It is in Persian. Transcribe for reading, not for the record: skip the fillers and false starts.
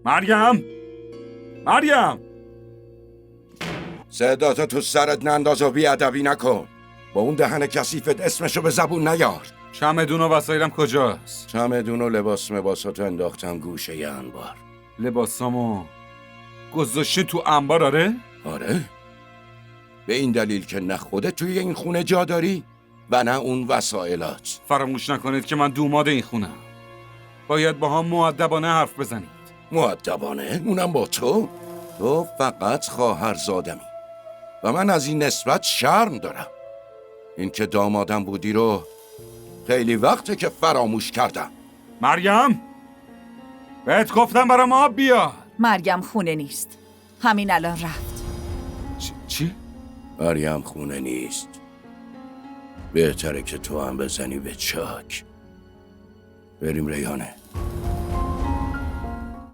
مریم! مریم! صداتو تو سرت ننداز و بیادبی نکن. با اون دهن کثیفت اسمشو به زبون نیار. چمدون و وسایلم کجاست؟ چمدون و لباساتو انداختم گوشه ی انبار. لباسامو گذاشتی تو انبار؟ آره؟ به این دلیل که نه خودت توی این خونه جا داری و نه اون وسایلات. فراموش نکنید که من دوماد این خونم. باید با هم مؤدبانه حرف بزنید. مؤدبانه؟ اونم با تو؟ تو فقط خواهرزادمی و من از این نسبت شرم دارم. این که دامادم بودی رو خیلی وقته که فراموش کردم. مریم! بهت گفتم برام آب بیار. مریم خونه نیست. همین الان رفت. چی؟ مریم خونه نیست. بهتره که تو هم بزنی به چاک. بریم ریحانه.